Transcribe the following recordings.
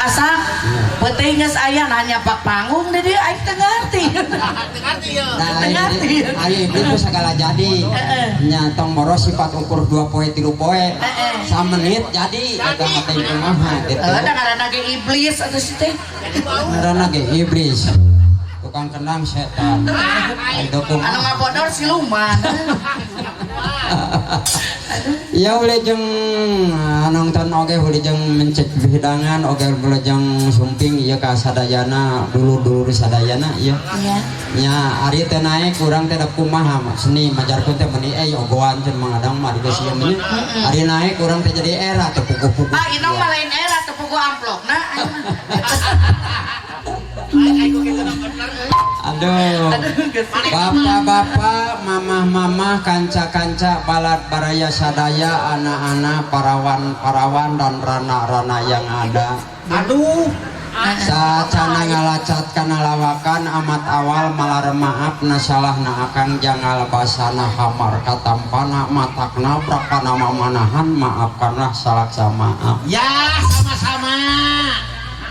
Asak penting geus aya nanya pak panggung deh dia aing teu ngarti. Ngarti. Ayo itu segala jadi. Nya tong boros sifat ukur 2 poe 3 poe. 3 menit jadi eta mah teh kumaha gitu. Da ngaranna ge iblis atuh si teh. Ngaranna ge iblis. Tukang kendang setan. Anu ngabodor siluman. Ya boleh jeng nonton oge boleh jeng mencek hidangan oge boleh jeng sumping iya ka sadayana dulu sadayana iya nya ari teh naik kurang teh da kumaha seni majarkeun teh meuni ogoan cenah mangadang mah di geus ieu meuni ari naik kurang teh jadi era teh pugu-pugu inong mah lain era teh pugu amplopna aduh bapak-bapak mamah-mamah kanca-kanca balad baraya sadaya anak-anak parawan dan rana-rana yang ada aduh sacana ngalacat kana lawakan amat awal malar maaf nasalah na akang jangal basana hamar katampana matakna prakana mamanahan maafkanlah salaksama ya sama-sama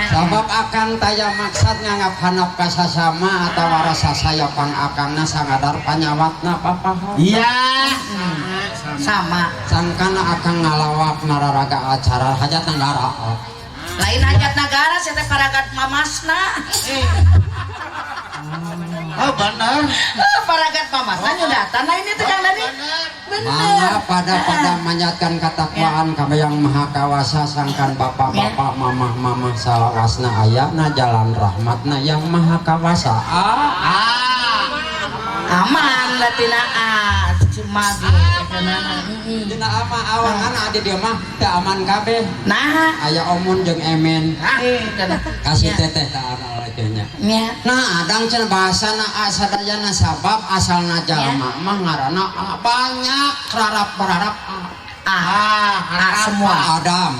sabab akan taya maksud nganggap hanap kasasama atau rasa sayapang akangna sangadar panyawatna papahon iya sama sangkana akan ngalawak nararaga acara hajat negara lain hajat negara saya teh paragat mamasna oh bener paragat mamasna nyudatan lain itu Kang Dani mangga pada manjatkan katakwaan kami yang maha kawasa sangkan bapak-bapak mamah-mamah salawasna ayana jalan rahmatna yang maha kawasa aman latina cuma dina ama awangan ada dia mah teu aman kabeh nah aya omun jeung emen kasih teteh ka anak nya nah adang cenah bahasana sadayana sabab asalna jalma mah ngaranna banyak rarap-rarap semua Adam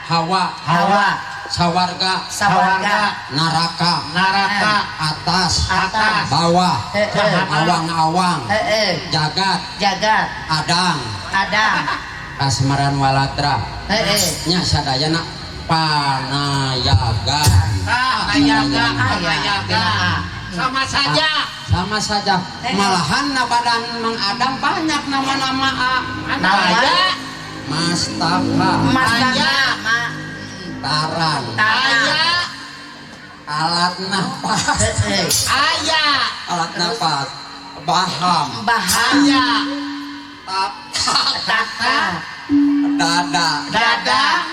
Hawa sawarga neraka atas bawah awang-awang jagat adang kasmaran walatra nya sadayana panayaga sama saja malahan badan Mang Adam banyak nama-nama Mastaka Taran alat nafas alat nafas baham tata dada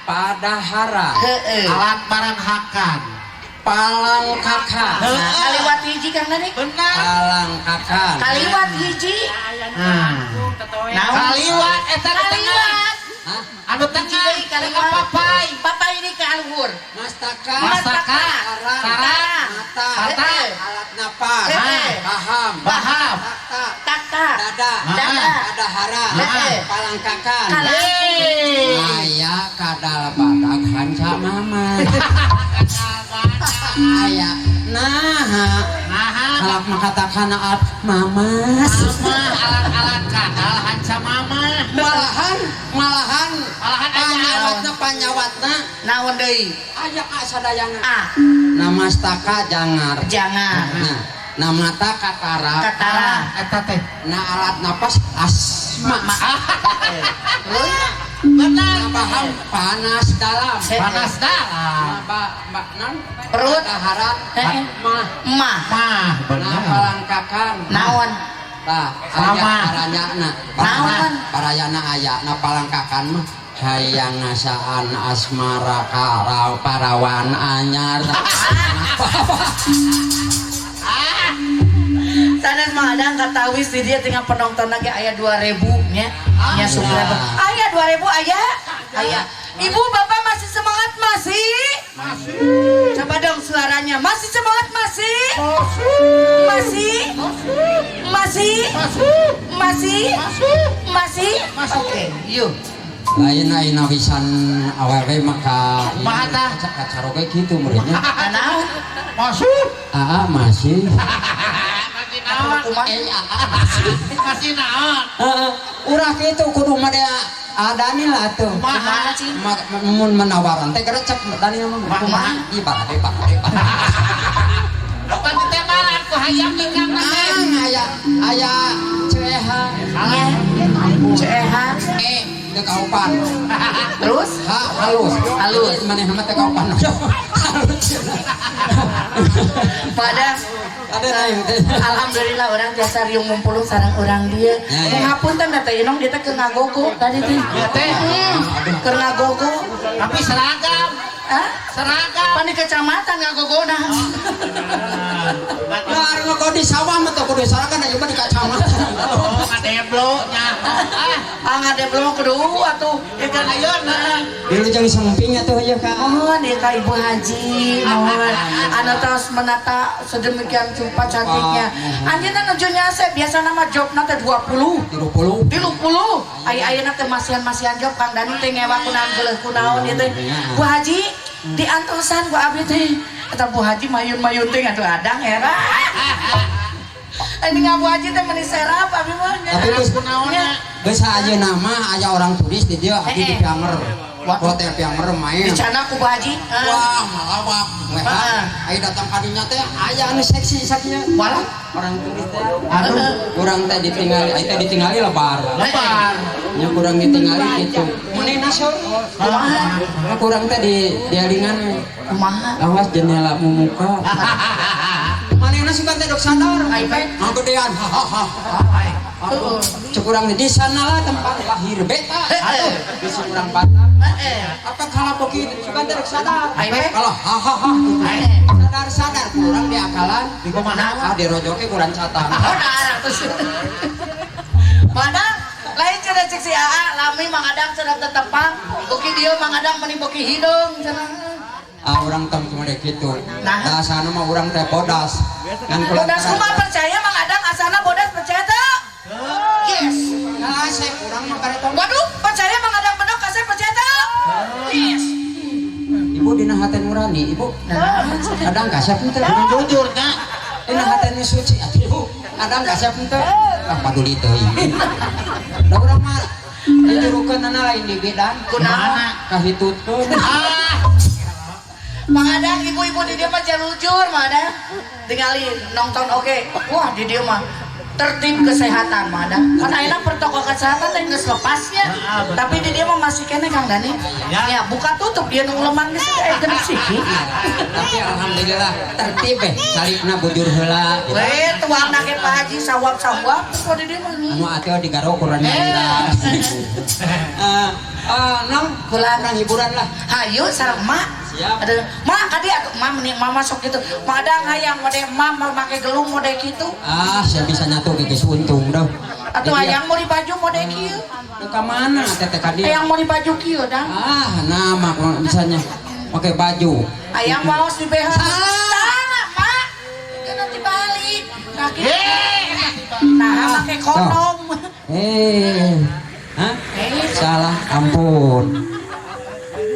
padahara alat barang hakan palang kakan kaliwat hiji Kang Dani palang kakan kaliwat hiji kaliwat eta kaliwat anu tengah kaliwat papai ini ke luhur mastaka tarang mata alat napas baham takta dada padahara palang kakan aya kadal badak hanca mama aya kalak makatakan mamas alat-alat kadal hanca mama malahan panyawatna naon deui aya ka sadayana nama mastaka jangar nah namata katara eta teh alat napas asma benar baham panas dalam perut daharan mah palangkakan naon paranyana parayana aya palangkakan mah hayang ngasaan asmara parawan anyar sanes mah ada katawis di dia tinggal penonton lagi aya 2.000 nya nya subscriber aya 2.000 aya ibu bapak masih semangat masih coba dong suaranya masih semangat masih oke yuk lain wisan awewe maka kacaroge gitu muridnya naon masih masih naon urang kitu kudu mah ada nih lah tuh. Gimana sih? Mun menawaran teh gerecek Dani mah. Kumaha? Ibarat. Apa ditebaran ku hayam nikah Aya ceha. Iya. Ceha. Teu kaupan. Terus? Halus. Maneh mah teu kaupan. Halus. Pada Ada yang alhamdulillah orang jasa riung ngumpulung sareng orang dia. Ngapunten da teh inong dia teh keur ngagogo tadi teh. Keur ngagogo tapi seragam. Hah? Seragam. Pani kecamatan ngagogona. Nah, anu kau di sawah mah teu kudu sarakan aya mah di kacamatan. Oh, ngadeblonya. Ngade belum kudu atuh. Ya kan Ayeuna. Dulu jeung samping atuh ya Kak. oh dia ka Ibu Haji mohon anu tos menata sedemikian rupa cantiknya. Anjeunna nuju nyase biasa nama jobna teh 20. 30. 30. Ayeuna teh masihan job Kang Dani teh ngewa kunaon geuleuh kunaon ieu teh. Bu Haji diantosan ku abdi teh. Eta Bu Haji mayun-mayun teh atuh adang era. Ini ngabu Haji teh meuni serap abdi mah. Tapi geus kunaonnya. Geus ayeuna mah aya orang turis di dieu abdi di Pianger. Hotel Pianger main. Dicana ku Bu Haji. Wah, malawak. Aya datang ka dinya teh aya anu seksi sakieu. Walah Orang turis teh. Urang teh ditinggali, teh ditinggali lebar. Nya kurang ditinggali kitu. Meni nasor. kumaha? Kurang teh di dialingan. Kumaha? Awas jendela muka. Manehna suka teh dok sadar. iPad. Ngagedean. Cukurang di sana lah tempat lahir beta. Aduh, di seberang Batam. Apa kalau begitu suka teh dok sadar. Kalau sadar kurang di akalan. Di mana? Di rojoke kurang catang. Mana? Lain cenah cek si AA, lami Mang Adang cenah tetepang. Buki dieu Mang Adang meuni buki hidung cenah. Orang tem cuma dek gitu. Nah. Dasana mah orang teh bodas. Kan Bodas kumaha percaya Mang Adang asana bodas percaya teu? Yes. Nah, saya kurang mah kare tong. Waduh, percaya Mang Adang bener ka saya percaya teu? Yes. Ibu dina hati nurani, Ibu. Kadang kasep teh. Jujur nya. Dina hati suci atuh. Kadang kasep teh. Ah paduli teuing. Da urang mah dijurukeun lain di bidang. Kunaon? Kahitutkeun. Mang Adang ibu-ibu di dia mah jalujur Mang Adang. Tingali nonton oke. Wah di dia mah tertib kesehatan Mang Adang. Kan ayeuna protokol kesehatan teh geus lepasnya. Tapi di dia mah masih kene Kang Dani. Ya, buka tutup dia nu lemang geus aya geuning siki. Tapi alhamdulillah tertib salibna bujur heula. Weh, tuangna ge Pak Haji sawab-sawab kok di dia mah. Anu atuh digaro kurang nyarira. Nong kurang hiburan lah. Hayu sareng mak. Siap. Ada mak kadi atuh mah meni mama sok kitu. Mang Adang hayang mode mama make gelung mode kitu. Saya bisa nyatu ke geus untung dah. Atuh hayang mau di baju mode kieu. Ka mana teteh ka dieu? Hayang mau di baju kieu Dang. Nama bisanya pakai baju. Hayang maos di BH. Salah, Mak. Kan nanti balik. Kaki. Nah, pakai kondom. Hah? Salah, ampun.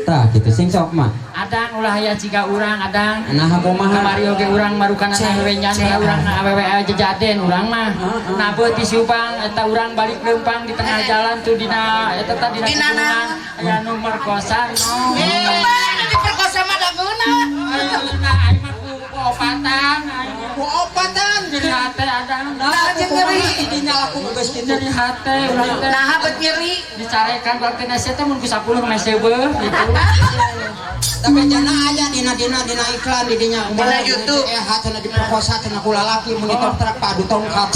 Tah gitu sing sok mah. Adang ulah aya ciga urang adang. Nah kumaha? Kamari oge urang marukana awewe nyan urang awewe jajaden urang mah. Nah beut disubang eta urang balik leumpang di tengah jalan tuh dina eta teh dina Dina aya nu merkosa no. Kemana diperkosa mah da geuna? Aing mah ku opatan. Ku opatan Jadi hate adang. Nah jeung nyeri dinya laku geus kitu. Jadi hate urang teh. Nah, bet nyeri. Dicarekan bae teh teh mun ku 10 mesebeuh gitu. Tapi jana aya dina iklan di dinya Dina YouTube. cenah diperkosa cenah ku lalaki mun ditongtrak padu tongkat.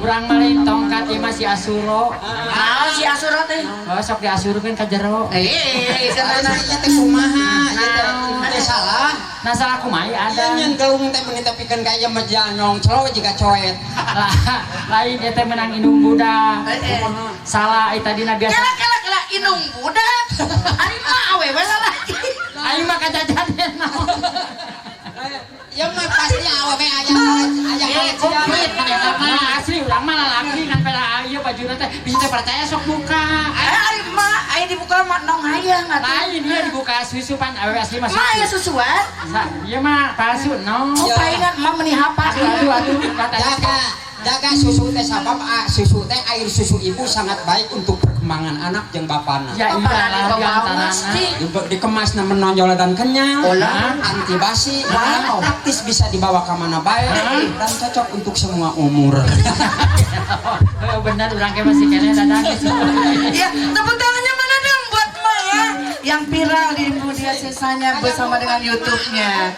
Urang malin tongkat ieu mah si Asuro. Naon si Asura teh? Oh, sok diasurkeun ka jero. Cenah Ieu teh kumaha? Ieu teh salah. Nah salah kumaha ada. Nyen gelung teh meuni teh pikeun ka ieu mah nyong celo jiga coet. Lain eta menang indung budak. Salah eta dina biasa. Kela inung budak. Ari mah awewe lalaki. Aing mah kajajaden. Ya mah pasti awewe aya Komplit kan eta mah asli urang mah lalaki kan pada ieu bajuna teh bisa teh percaya sok buka. Ari mah aya dibuka mah nong hayang atuh. Lain ieu dibuka susupan awewe asli mah. Mah aya susuan. Ieu mah palsu no. Oh, paingan mah meuni hapa. Aduh kata jaga jaga susu teh sabab susu teh air susu ibu sangat baik untuk perkembangan anak jeung bapana. Ya iya lah diantarana. Dikemas na menonjol dan kenyang, anti basi, praktis bisa dibawa ke mana baik dan cocok untuk semua umur. Benar urang ge masih kene dadang. Ya, tepuk tangannya mana dong buat Maya yang viral di media sosialnya bersama dengan YouTube-nya.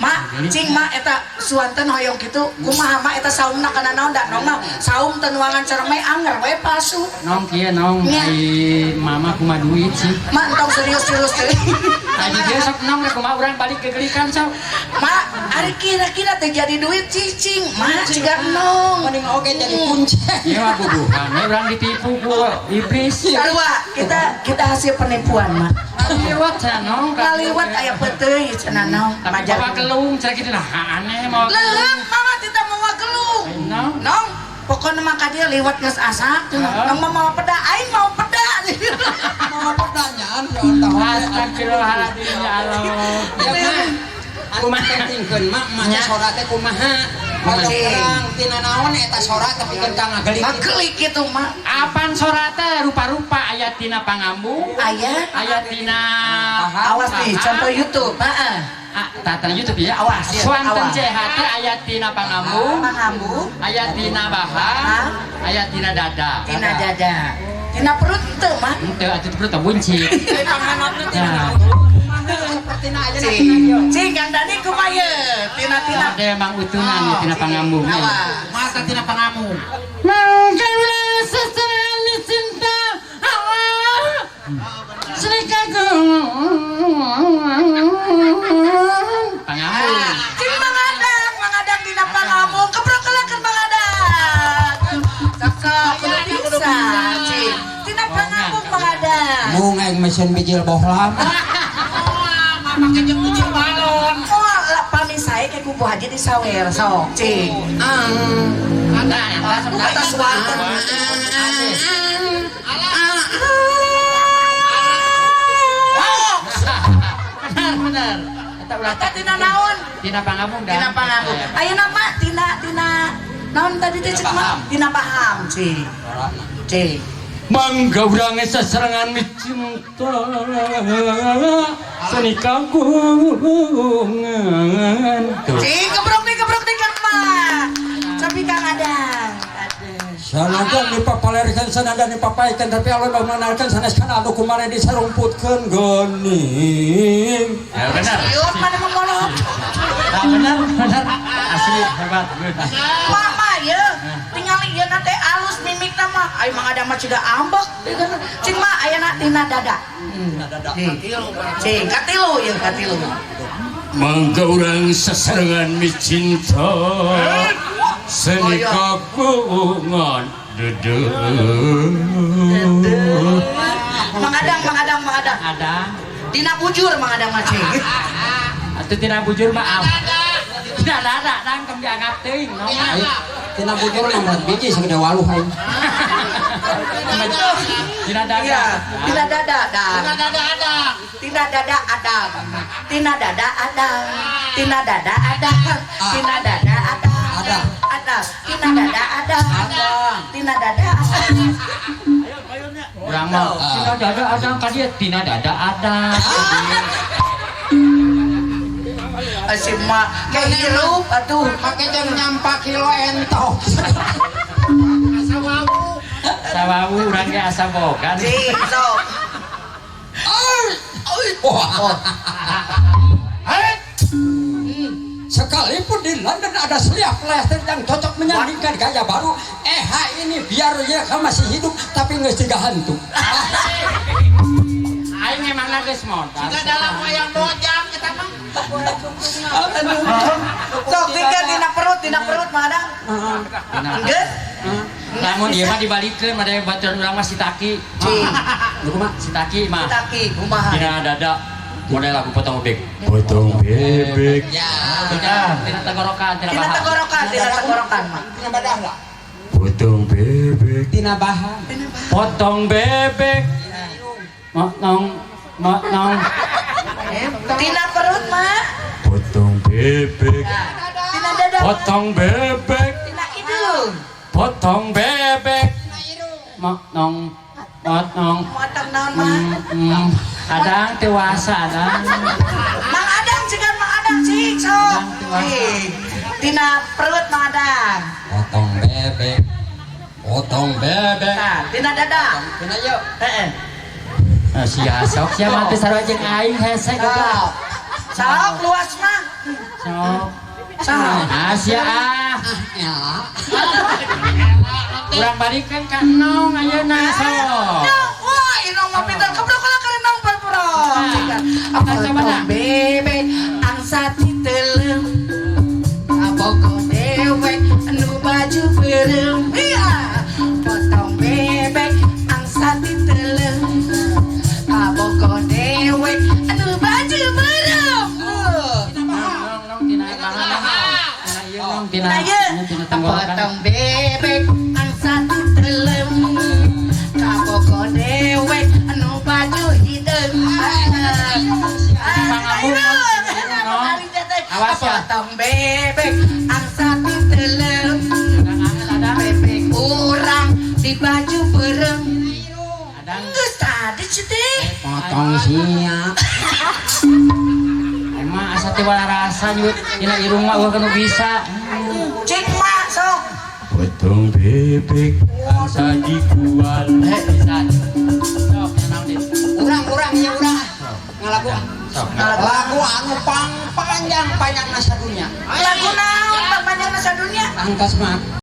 Mak, cing mak eta suanten hoyong kitu, kumaha mak eta saumna kana naon da naon mah saum teu nuangan cereng mah anger we palsu. Nong kieu nong ai mama kumaha duit sih. Mak entong serius-serius teh. Tadi dia sok nong kumaha urang balik ke gelikan sok. Mak, ari kira-kira teh jadi duit cicing, mak ciga nong. Mending oke jadi kunci. Ieu mah bubuhan, urang ditipu ku iblis. Sarua, kita hasil penipuan mak. Kaliwat nong. Kaliwat aya peuteuy cenah naon. Tapi bawa gelung cek kitu nah aneh mau. Leuleuh mama tidak mau gelung. Nong. Nong, pokoknya maka dia liwat geus asak tuh. Nong mau peda, aing mau peda. Mau pertanyaan ya tahu. Astagfirullahaladzim ya Allah. Ya mah. Kumaha pentingkeun mak mah sora teh kumaha? Orang tina naon eta sora tapi kan ka ngagelik. Ngagelik kitu mah. Apaan sora teh rupa-rupa aya tina pangambu, aya tina Awas nih, contoh YouTube. Heeh. tata YouTube ya. Awas ya. Swanten Awas. CHT aya tina pangambu, Pangambu, aya tina baha, aya tina dada. tina dada. Tina perut teu mah. Teu atuh perut buncit. Ya. Cing Kang Dani kumaha? Tina-tina. Ada emang utungan ya tina pangambu. Masa tina pangamu. Mungkinlah seserani cinta Allah serikaku pangambu. Cing mangadang tina pangambu. Kebrokelakeun mangadang. Sok kudu bisa. Cing. Tina pangambu mangadang. Mung aing mesin bijil bohlam. Pakai jemput balon. Oh, pami saya kayak kubu haji di sawer sok. Cing. Ada Atas wanten. Benar. Eta tina naon? Tina pangambu dah. Tina pangambu. Ayeuna mah tina naon tadi teh cek mah? Tina paham, Cing. Cing. Mangga urang seserangan cinta seni kagungan. Cing kebrok nih kan mah. Tapi Kang Adang. Sanajan dipapalerkeun sanajan dipapaikan tapi Allah mengenalkan sanes kana anu kumaha disarumputkeun geuning. Ya benar. Yuk mana mengolok. Benar. Asli hebat. Mama ya, tingali ieu teh alus mimikna mah. Ai Mang Adang mah ciga ambek. Cing mah ayeuna tina dada. Cing katilu ieu katilu. Mangga urang seserangan cinta seni kagungan dede. Mang Adang. Ada. Tina bujur Mang Adang mah cing. Atuh tina bujur mah Tina dada dangkem dianggap teuing. Tina bujur 16 biji sagede 8 aing. Tina dada. Iya, tina dada ada. Tina dada ada. Tina dada ada. Tina dada ada. Tina dada ada. Ada. Tina dada ada. Tina dada ada. Urang mah tina dada ada ka dieu tina dada ada. Asim mah kayak hirup atuh. Make jeung nyampa kilo entok. Sawawu urang ge asa boga. Cing sok. Sekalipun di London ada seliap leher yang cocok menyandingkan gaya baru, ini biar dia masih hidup tapi nggak tiga hantu. Aing memang geus modal. Jika dalam wayang dojang kita mah. Sok tinggal tina perut Mang Adang. Geus. Namun ieu mah dibalikeun made baturan urang mah si Taki. Cing. Si Taki mah. Taki kumaha? Tina dada model lagu potong bebek. Potong bebek. Ya. Tina tenggorokan, tina Tina bahan. tenggorokan mah. Tina badah lah. Potong bebek. Tina bahan. Potong bebek. Motong. Tina perut mah. Potong bebek. Tina dada. Potong bebek. potong bebek motong Motong naon mah? adang dewasa adang Mang Adang cikan Mang Adang cik sok. Tina perut Mang Adang. potong bebek Nah, tina dada. kena yuk Heeh. sia sok sia mah teh sarua jeung aing hese gitu Sok. Sok luas mah. sok Sok. sia ya urang balikeun ka enong ayeuna sok Wah, inong mah pintar keblok kalau keur inong pura. Apa coba dah. bebek angsa titelem. Abogo dewek anu baju berem. Iya. Potong bebek angsa titelem. Abogo dewek anu baju berem. nong tina mangan tina Naya, tenggorokan potong bebek angsa titelem. Abogo dewek anu baju hideung. Awas ya. Potong bebek angsa titelem. Bebek urang di baju berem. adang Geus tadi cetik. potong sia emang asa teh wala rasa nyut dina irung mah eueuh nu bisa Cik mak sok. Potong bebek asa dikual. bisa sok naon dit urang ya urang ngalagu lagu anu panjang nasa dunia Lagu naon panjang nasa dunia? angkas mah